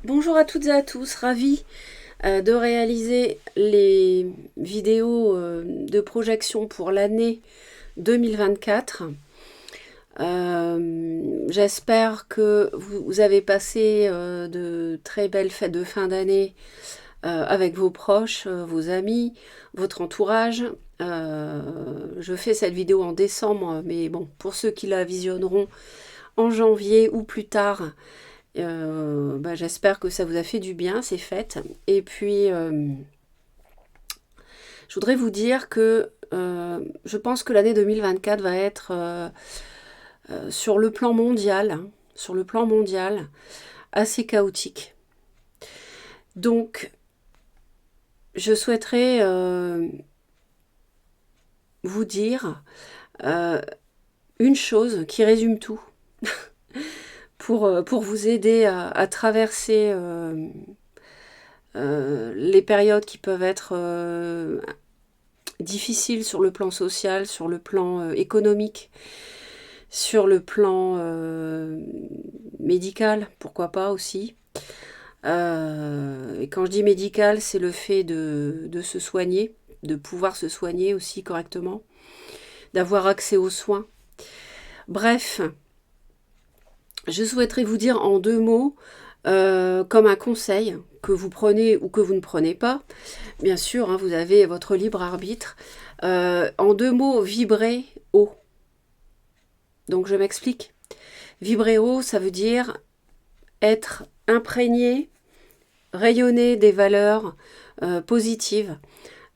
Bonjour à toutes et à tous, ravie de réaliser les vidéos de projection pour l'année 2024. J'espère que vous avez passé de très belles fêtes de fin d'année avec vos proches, vos amis, votre entourage. Je fais cette vidéo en décembre, mais bon, pour ceux qui la visionneront en janvier ou plus tard, j'espère que ça vous a fait du bien, ces fêtes. Et puis, je voudrais vous dire que je pense que l'année 2024 va être sur le plan mondial, assez chaotique. Donc, je souhaiterais vous dire une chose qui résume tout pour vous aider à traverser les périodes qui peuvent être difficiles sur le plan social, sur le plan économique, sur le plan médical, pourquoi pas aussi. Et quand je dis médical, c'est le fait de se soigner, de pouvoir se soigner aussi correctement, d'avoir accès aux soins. Bref, je souhaiterais vous dire en 2 mots, comme un conseil que vous prenez ou que vous ne prenez pas. Bien sûr, hein, vous avez votre libre arbitre. En 2 mots, vibrez haut. Donc je m'explique. Vibrer haut, ça veut dire être imprégné, rayonner des valeurs positives,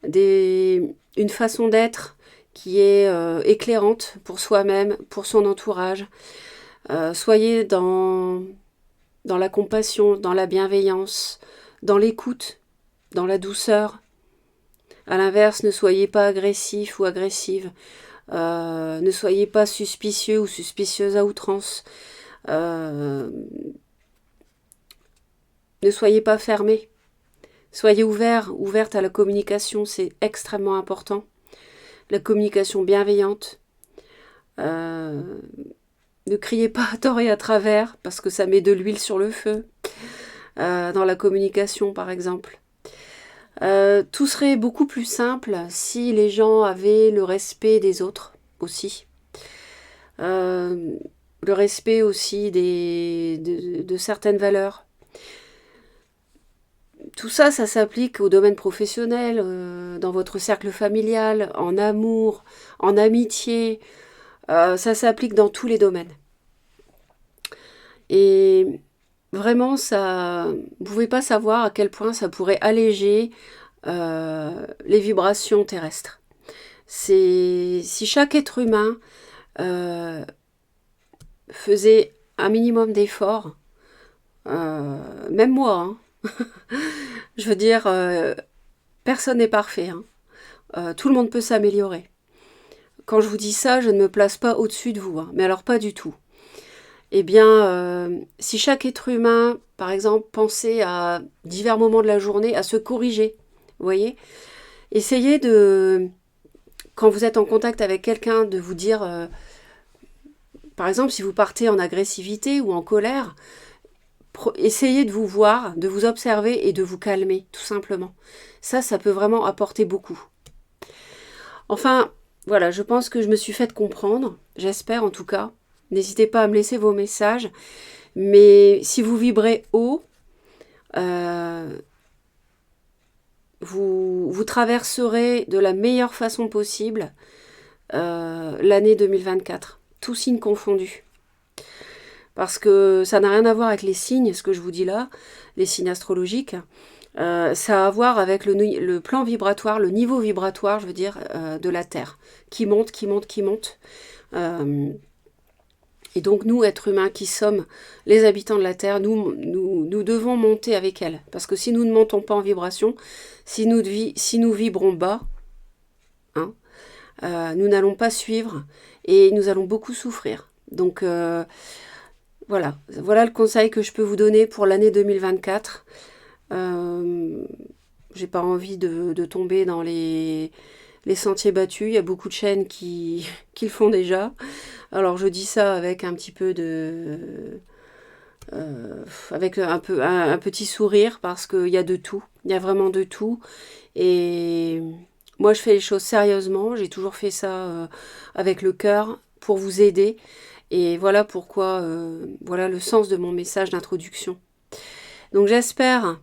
une façon d'être qui est éclairante pour soi-même, pour son entourage. Soyez dans la compassion, dans la bienveillance, dans l'écoute, dans la douceur. À l'inverse, ne soyez pas agressif ou agressive. Ne soyez pas suspicieux ou suspicieuse à outrance. Ne soyez pas fermé. Soyez ouverte à la communication, c'est extrêmement important. La communication bienveillante. Ne criez pas à tort et à travers, parce que ça met de l'huile sur le feu. Dans la communication, par exemple. Tout serait beaucoup plus simple si les gens avaient le respect des autres aussi. Le respect aussi de certaines valeurs. Tout ça, ça s'applique au domaine professionnel, dans votre cercle familial, en amour, en amitié. Ça s'applique dans tous les domaines. Et vraiment, ça, vous ne pouvez pas savoir à quel point ça pourrait alléger les vibrations terrestres. Si chaque être humain faisait un minimum d'efforts, même moi, hein, je veux dire, personne n'est parfait. Hein. Tout le monde peut s'améliorer. Quand je vous dis ça, je ne me place pas au-dessus de vous, hein, mais alors pas du tout. Eh bien, si chaque être humain, par exemple, pensait à divers moments de la journée à se corriger, vous voyez, essayez de, quand vous êtes en contact avec quelqu'un, de vous dire, par exemple, si vous partez en agressivité ou en colère, essayez de vous voir, de vous observer et de vous calmer, tout simplement. Ça peut vraiment apporter beaucoup. Enfin, voilà, je pense que je me suis faite comprendre, j'espère en tout cas. N'hésitez pas à me laisser vos messages, mais si vous vibrez haut, vous traverserez de la meilleure façon possible l'année 2024, tous signes confondus. Parce que ça n'a rien à voir avec les signes, ce que je vous dis là, les signes astrologiques. Ça a à voir avec le plan vibratoire, le niveau vibratoire, je veux dire, de la Terre, qui monte, qui monte, qui monte. Et donc nous, êtres humains qui sommes les habitants de la Terre, nous devons monter avec elle. Parce que si nous ne montons pas en vibration, si nous vibrons bas, hein, nous n'allons pas suivre et nous allons beaucoup souffrir. Donc voilà le conseil que je peux vous donner pour l'année 2024. J'ai pas envie de tomber dans les sentiers battus. Il y a beaucoup de chaînes qui le font déjà. Alors je dis ça avec un petit peu avec un petit sourire parce qu'il y a de tout. Il y a vraiment de tout. Et moi, je fais les choses sérieusement. J'ai toujours fait ça avec le cœur pour vous aider. Et voilà pourquoi, voilà le sens de mon message d'introduction. Donc j'espère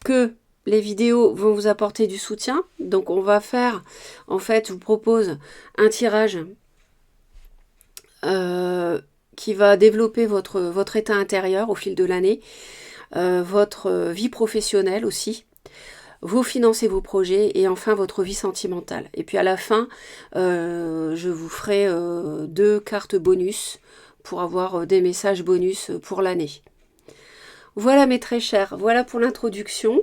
que les vidéos vont vous apporter du soutien. Donc on va faire, en fait, je vous propose un tirage qui va développer votre état intérieur au fil de l'année, votre vie professionnelle aussi, vos finances et vos projets, et enfin votre vie sentimentale. Et puis à la fin, je vous ferai 2 cartes bonus pour avoir des messages bonus pour l'année. Voilà mes très chers, voilà pour l'introduction.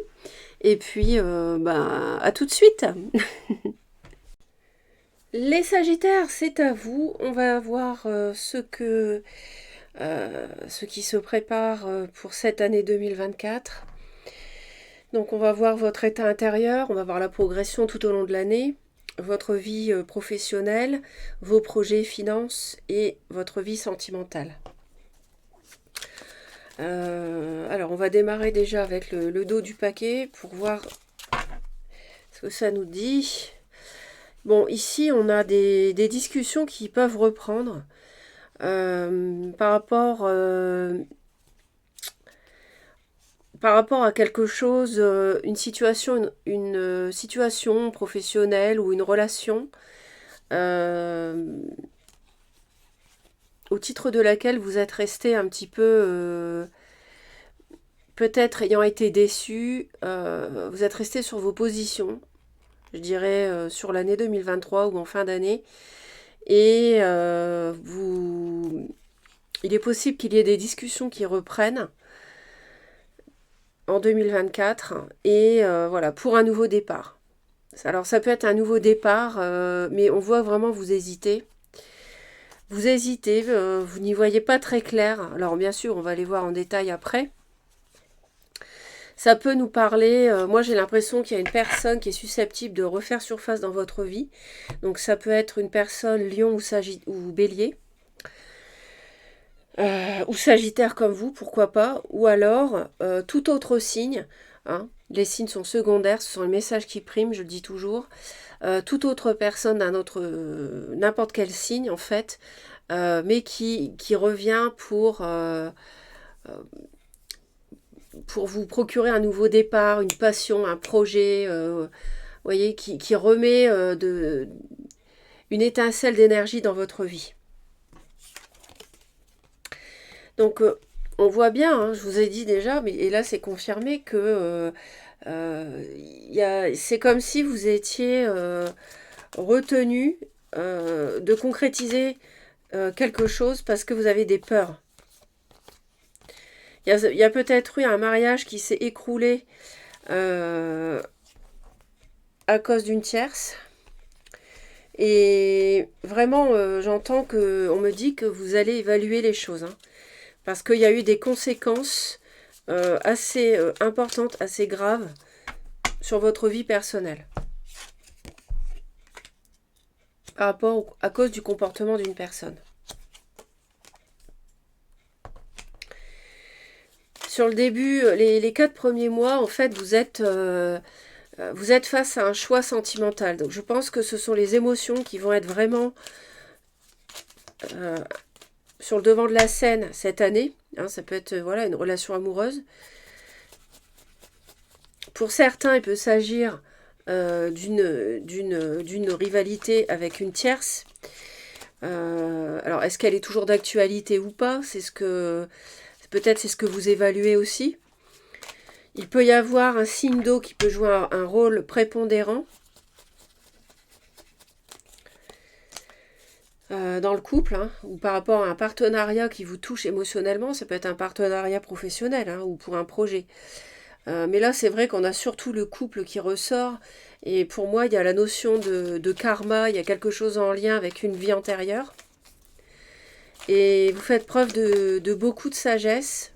Et puis, à tout de suite. Les Sagittaires, c'est à vous. On va voir ce qui se prépare pour cette année 2024. Donc on va voir votre état intérieur, on va voir la progression tout au long de l'année, votre vie professionnelle, vos projets, finances et votre vie sentimentale. Alors on va démarrer déjà avec le dos du paquet pour voir ce que ça nous dit. Bon, ici on a des discussions qui peuvent reprendre par rapport à quelque chose, une situation professionnelle ou une relation au titre de laquelle vous êtes resté un petit peu, peut-être ayant été déçu, vous êtes resté sur vos positions, je dirais sur l'année 2023 ou en fin d'année, et il est possible qu'il y ait des discussions qui reprennent en 2024 et voilà, pour un nouveau départ. Alors ça peut être un nouveau départ, mais on voit vraiment vous hésiter. Vous hésitez, vous n'y voyez pas très clair. Alors bien sûr, on va les voir en détail après. Ça peut nous parler, moi j'ai l'impression qu'il y a une personne qui est susceptible de refaire surface dans votre vie. Donc ça peut être une personne Lion ou Bélier. Ou Sagittaire comme vous, pourquoi pas. Ou alors tout autre signe. Hein. Les signes sont secondaires, ce sont les messages qui priment, je le dis toujours. Toute autre personne d'un autre, n'importe quel signe en fait, mais qui revient pour vous procurer un nouveau départ, une passion, un projet, voyez, qui remet une étincelle d'énergie dans votre vie. Donc on voit bien, hein, je vous ai dit déjà, et là c'est confirmé que c'est comme si vous étiez retenu de concrétiser quelque chose parce que vous avez des peurs. Il y a peut-être eu un mariage qui s'est écroulé à cause d'une tierce. Et vraiment, j'entends qu'on me dit que vous allez évaluer les choses. Hein, parce qu'il y a eu des conséquences assez importantes, assez graves sur votre vie personnelle. À cause du comportement d'une personne. Sur le début, les 4 premiers mois, en fait, vous êtes face à un choix sentimental. Donc, je pense que ce sont les émotions qui vont être vraiment sur le devant de la scène cette année. Hein, ça peut être voilà, une relation amoureuse. Pour certains, il peut s'agir d'une rivalité avec une tierce. Alors, est-ce qu'elle est toujours d'actualité ou pas? Peut-être c'est ce que vous évaluez aussi. Il peut y avoir un signe d'eau qui peut jouer un rôle prépondérant dans le couple, hein, ou par rapport à un partenariat qui vous touche émotionnellement. Ça peut être un partenariat professionnel hein, ou pour un projet. Mais là, c'est vrai qu'on a surtout le couple qui ressort. Et pour moi, il y a la notion de karma, il y a quelque chose en lien avec une vie antérieure. Et vous faites preuve de beaucoup de sagesse.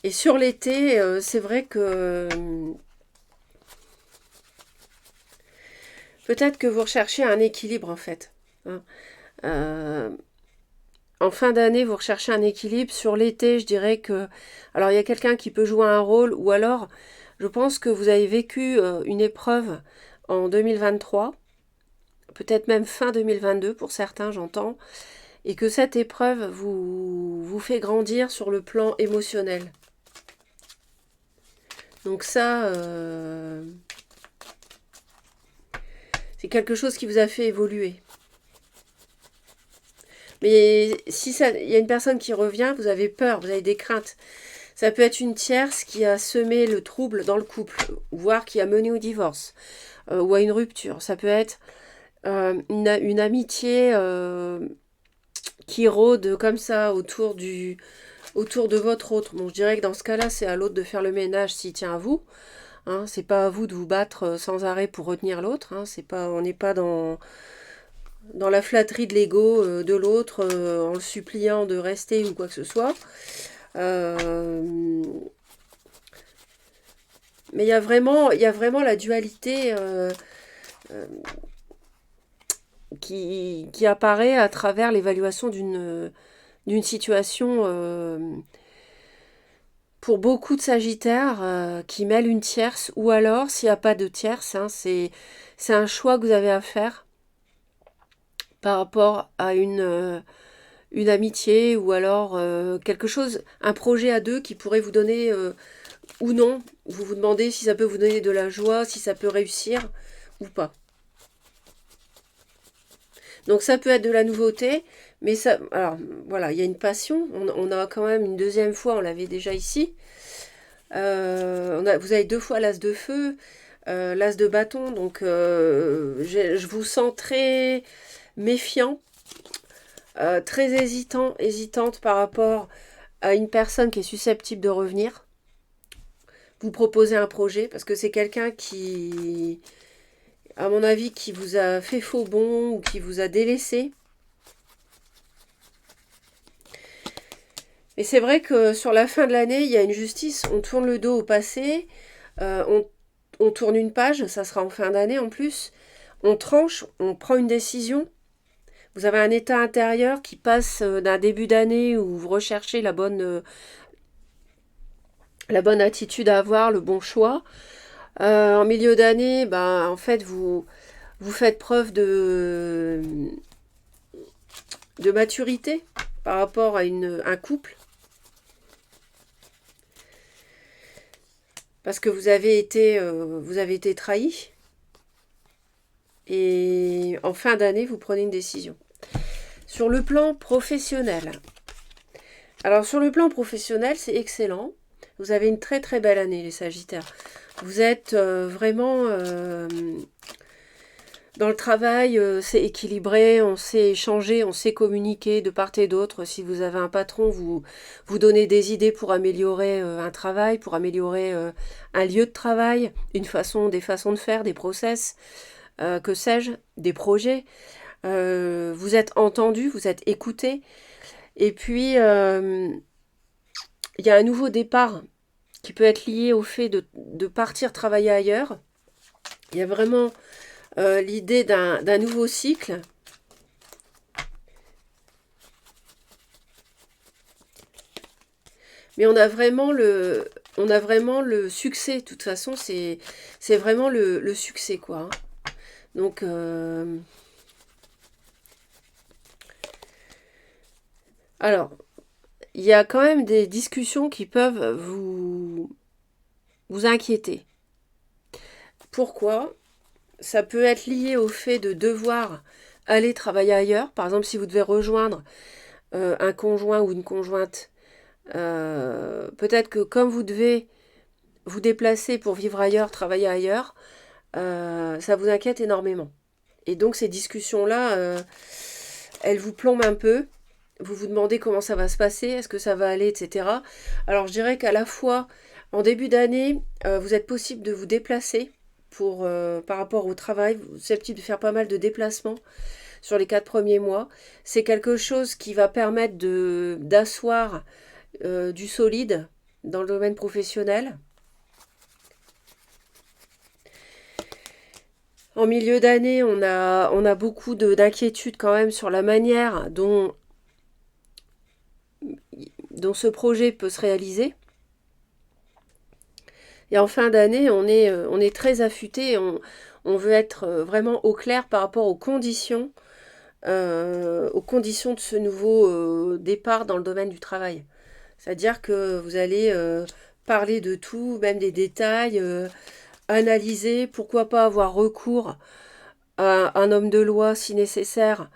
Et sur l'été, c'est vrai que peut-être que vous recherchez un équilibre en fait. Hein. en fin d'année, vous recherchez un équilibre. Sur l'été, je dirais que... Alors, il y a quelqu'un qui peut jouer un rôle, ou alors, je pense que vous avez vécu une épreuve en 2023, peut-être même fin 2022 pour certains, j'entends, et que cette épreuve vous fait grandir sur le plan émotionnel. Donc ça, c'est quelque chose qui vous a fait évoluer. Mais si il y a une personne qui revient, vous avez peur, vous avez des craintes. Ça peut être une tierce qui a semé le trouble dans le couple, voire qui a mené au divorce ou à une rupture. Ça peut être une amitié qui rôde comme ça autour de votre autre. Bon, je dirais que dans ce cas-là, c'est à l'autre de faire le ménage s'il tient à vous. Hein, c'est pas à vous de vous battre sans arrêt pour retenir l'autre. Hein, on n'est pas dans la flatterie de l'ego de l'autre en le suppliant de rester ou quoi que ce soit. Mais il y a vraiment la dualité qui apparaît à travers l'évaluation d'une situation pour beaucoup de Sagittaires qui mêlent une tierce, ou alors, s'il n'y a pas de tierce, hein, c'est un choix que vous avez à faire par rapport à une amitié, ou alors quelque chose, un projet à deux qui pourrait vous donner ou non. Vous vous demandez si ça peut vous donner de la joie, si ça peut réussir ou pas. Donc ça peut être de la nouveauté, mais ça, alors voilà, il y a une passion. On a quand même une deuxième fois, on l'avait déjà ici. Vous avez 2 fois l'as de feu, l'as de bâton, donc je vous sens très méfiant, très hésitante par rapport à une personne qui est susceptible de revenir. Vous proposez un projet, parce que c'est quelqu'un qui, à mon avis, qui vous a fait faux bond ou qui vous a délaissé. Et c'est vrai que sur la fin de l'année, il y a une justice, on tourne le dos au passé, on tourne une page, ça sera en fin d'année en plus, on tranche, on prend une décision. Vous avez un état intérieur qui passe d'un début d'année où vous recherchez la bonne attitude à avoir, le bon choix. En milieu d'année, ben, en fait, vous faites preuve de maturité par rapport à un couple. Parce que vous avez été trahi. Et en fin d'année, vous prenez une décision. Sur le plan professionnel. Alors, sur le plan professionnel, c'est excellent. Vous avez une très très belle année, les Sagittaires. Vous êtes vraiment dans le travail, c'est équilibré, on sait échanger, on sait communiquer de part et d'autre. Si vous avez un patron, vous donnez des idées pour améliorer un travail, pour améliorer un lieu de travail, des façons de faire, des process, que sais-je, des projets. Vous êtes entendu, vous êtes écouté. Et puis, il y a un nouveau départ qui peut être lié au fait de partir travailler ailleurs. Il y a vraiment l'idée d'un nouveau cycle. Mais on a vraiment le succès. De toute façon, c'est vraiment le succès, quoi. Hein. Donc, alors, il y a quand même des discussions qui peuvent vous inquiéter. Pourquoi ? Ça peut être lié au fait de devoir aller travailler ailleurs. Par exemple, si vous devez rejoindre un conjoint ou une conjointe, peut-être que comme vous devez vous déplacer pour vivre ailleurs, travailler ailleurs, ça vous inquiète énormément. Et donc ces discussions-là, elles vous plombent un peu. Vous vous demandez comment ça va se passer, est-ce que ça va aller, etc. Alors je dirais qu'à la fois, en début d'année, vous êtes possible de vous déplacer par rapport au travail. Vous êtes susceptible de faire pas mal de déplacements sur les 4 premiers mois. C'est quelque chose qui va permettre d'asseoir du solide dans le domaine professionnel. En milieu d'année, on a beaucoup d'inquiétudes quand même sur la manière dont dont ce projet peut se réaliser. Et en fin d'année, on est très affûté, on veut être vraiment au clair par rapport aux conditions de ce nouveau départ dans le domaine du travail. C'est-à-dire que vous allez parler de tout, même des détails, analyser, pourquoi pas avoir recours à un homme de loi si nécessaire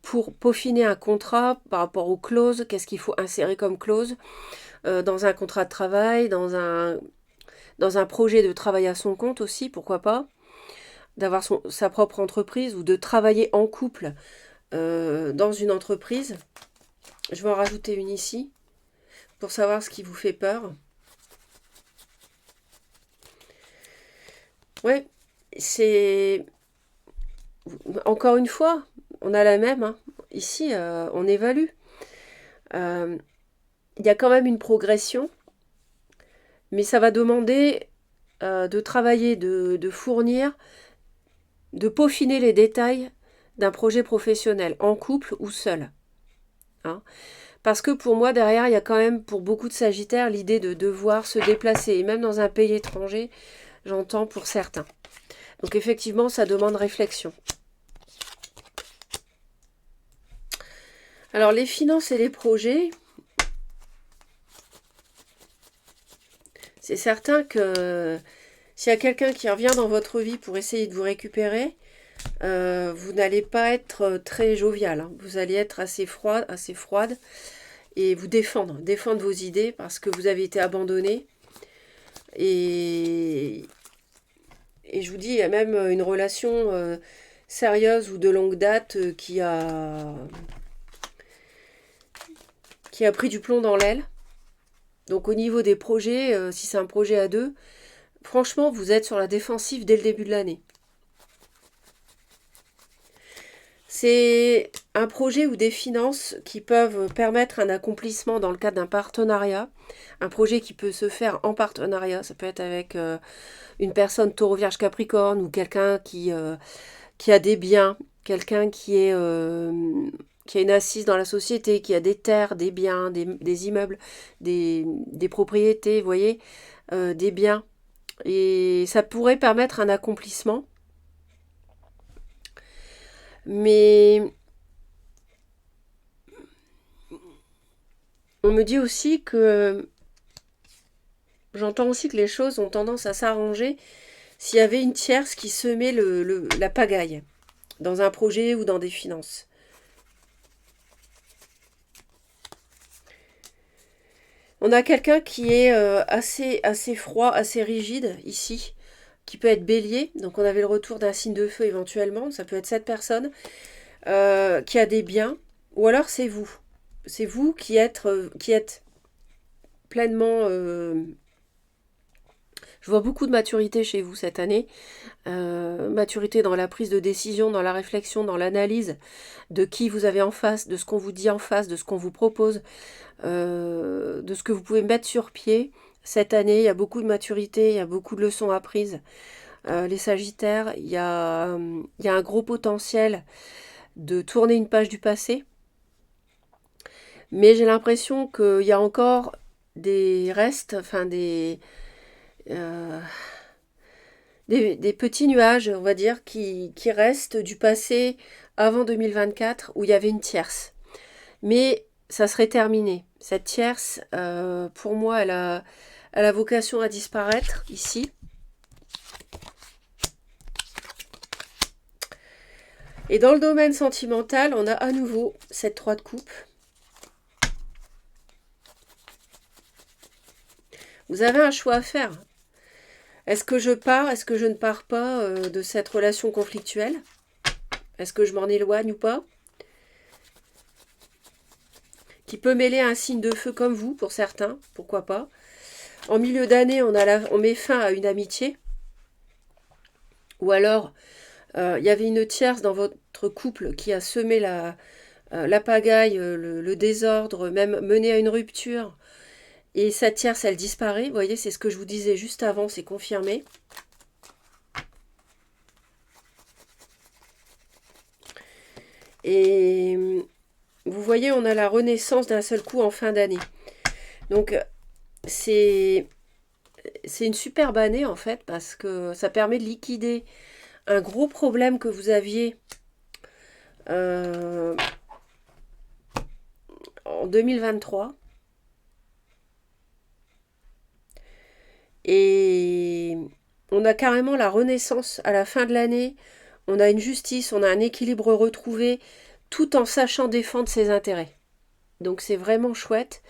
pour peaufiner un contrat par rapport aux clauses, qu'est-ce qu'il faut insérer comme clause dans un contrat de travail, dans un projet de travail à son compte aussi, pourquoi pas, d'avoir sa propre entreprise ou de travailler en couple dans une entreprise. Je vais en rajouter une ici pour savoir ce qui vous fait peur. Ouais, c'est... Encore une fois, on a la même. Hein. Ici, on évalue. Il y a quand même une progression, mais ça va demander de travailler, de fournir, de peaufiner les détails d'un projet professionnel, en couple ou seul. Hein. Parce que pour moi, derrière, il y a quand même, pour beaucoup de Sagittaires, l'idée de devoir se déplacer, et même dans un pays étranger, j'entends pour certains. Donc effectivement, ça demande réflexion. Alors les finances et les projets, c'est certain que s'il y a quelqu'un qui revient dans votre vie pour essayer de vous récupérer, vous n'allez pas être très jovial. Hein. Vous allez être assez froide et vous défendre vos idées parce que vous avez été abandonné. Et je vous dis, il y a même une relation sérieuse ou de longue date qui a pris du plomb dans l'aile. Donc au niveau des projets, si c'est un projet à deux, franchement, vous êtes sur la défensive dès le début de l'année. C'est un projet ou des finances qui peuvent permettre un accomplissement dans le cadre d'un partenariat. Un projet qui peut se faire en partenariat, ça peut être avec une personne taureau vierge capricorne ou quelqu'un qui a des biens, quelqu'un qui a une assise dans la société, qui a des terres, des biens, des immeubles, des propriétés, vous voyez, des biens. Et ça pourrait permettre un accomplissement. Mais on me dit aussi que j'entends aussi que les choses ont tendance à s'arranger s'il y avait une tierce qui semait la pagaille dans un projet ou dans des finances. On a quelqu'un qui est assez froid, assez rigide ici, qui peut être bélier. Donc on avait le retour d'un signe de feu éventuellement, ça peut être cette personne qui a des biens, ou alors c'est vous. C'est vous qui êtes pleinement... je vois beaucoup de maturité chez vous cette année. Maturité dans la prise de décision, dans la réflexion, dans l'analyse de qui vous avez en face, de ce qu'on vous dit en face, de ce qu'on vous propose, de ce que vous pouvez mettre sur pied. Cette année, il y a beaucoup de maturité, il y a beaucoup de leçons apprises. Les Sagittaires, il y a un gros potentiel de tourner une page du passé. Mais j'ai l'impression qu'il y a encore des restes, enfin des petits nuages, on va dire, qui restent du passé avant 2024 où il y avait une tierce. Mais ça serait terminé. Cette tierce, pour moi, elle a vocation à disparaître ici. Et dans le domaine sentimental, on a à nouveau cette 3 de coupe. Vous avez un choix à faire. Est-ce que je pars, est-ce que je ne pars pas de cette relation conflictuelle? Est-ce que je m'en éloigne ou pas? Qui peut mêler un signe de feu comme vous, pour certains, pourquoi pas. En milieu d'année, on met fin à une amitié. Ou alors, il y avait une tierce dans votre couple qui a semé la pagaille, le désordre, même mené à une rupture. Et cette tierce, elle disparaît. Vous voyez, c'est ce que je vous disais juste avant, c'est confirmé. Et vous voyez, on a la renaissance d'un seul coup en fin d'année. Donc, c'est une superbe année, en fait, parce que ça permet de liquider un gros problème que vous aviez en 2023. Et on a carrément la renaissance à la fin de l'année. On a une justice, on a un équilibre retrouvé, tout en sachant défendre ses intérêts. Donc c'est vraiment chouette.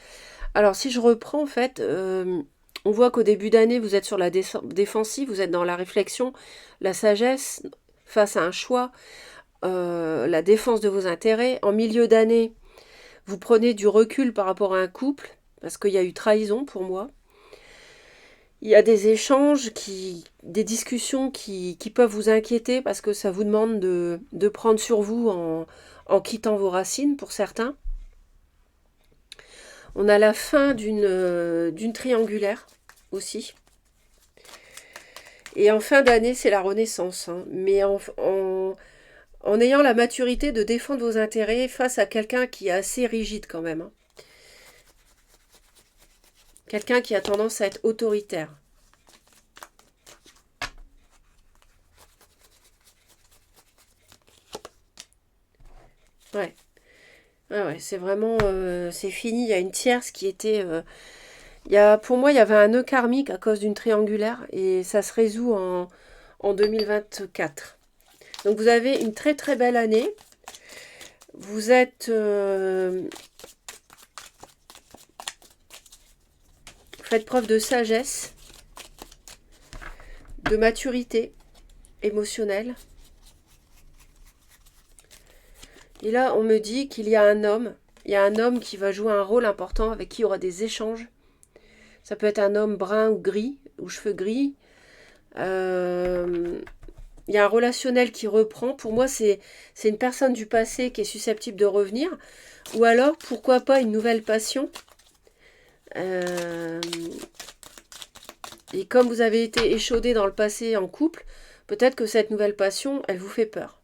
Alors si je reprends, en fait, on voit qu'au début d'année, vous êtes sur la défensive, vous êtes dans la réflexion, la sagesse face à un choix, la défense de vos intérêts. En milieu d'année, vous prenez du recul par rapport à un couple, parce qu'il y a eu trahison pour moi. Il y a des échanges, des discussions qui peuvent vous inquiéter parce que ça vous demande de prendre sur vous en quittant vos racines pour certains. On a la fin d'une triangulaire aussi. Et en fin d'année, c'est la renaissance. Hein. Mais en ayant la maturité de défendre vos intérêts face à quelqu'un qui est assez rigide quand même. Hein. Quelqu'un qui a tendance à être autoritaire. Ouais. Ouais, c'est vraiment... c'est fini. Il y a une tierce qui était... pour moi, il y avait un nœud karmique à cause d'une triangulaire et ça se résout en 2024. Donc vous avez une très très belle année. Vous êtes... faites preuve de sagesse, de maturité émotionnelle. Et là, on me dit qu'il y a un homme. Il y a un homme qui va jouer un rôle important, avec qui il y aura des échanges. Ça peut être un homme brun ou gris, ou cheveux gris. Il y a un relationnel qui reprend. Pour moi, c'est une personne du passé qui est susceptible de revenir. Ou alors, pourquoi pas une nouvelle passion. Et comme vous avez été échaudé dans le passé en couple, peut-être que cette nouvelle passion, elle vous fait peur.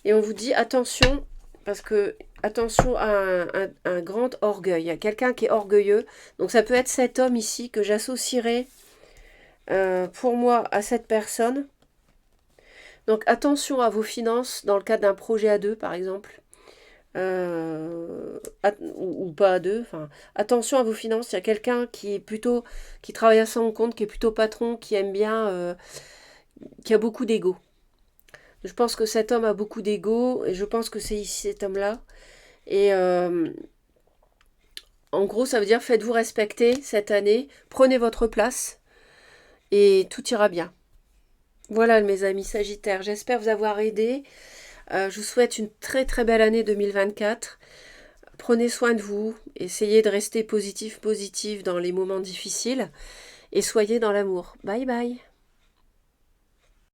Et on vous dit attention, parce que attention à un grand orgueil. Il y a quelqu'un qui est orgueilleux. Donc ça peut être cet homme ici que j'associerai pour moi à cette personne. Donc attention à vos finances dans le cadre d'un projet à deux, par exemple. Ou pas à deux. Enfin, attention à vos finances. Il y a quelqu'un qui travaille à son compte, qui est plutôt patron, qui aime bien, qui a beaucoup d'ego. Je pense que cet homme a beaucoup d'ego et je pense que c'est ici cet homme-là. Et en gros, ça veut dire faites-vous respecter cette année, prenez votre place et tout ira bien. Voilà mes amis Sagittaires, j'espère vous avoir aidé. Je vous souhaite une très très belle année 2024. Prenez soin de vous, essayez de rester positif dans les moments difficiles et soyez dans l'amour. Bye bye.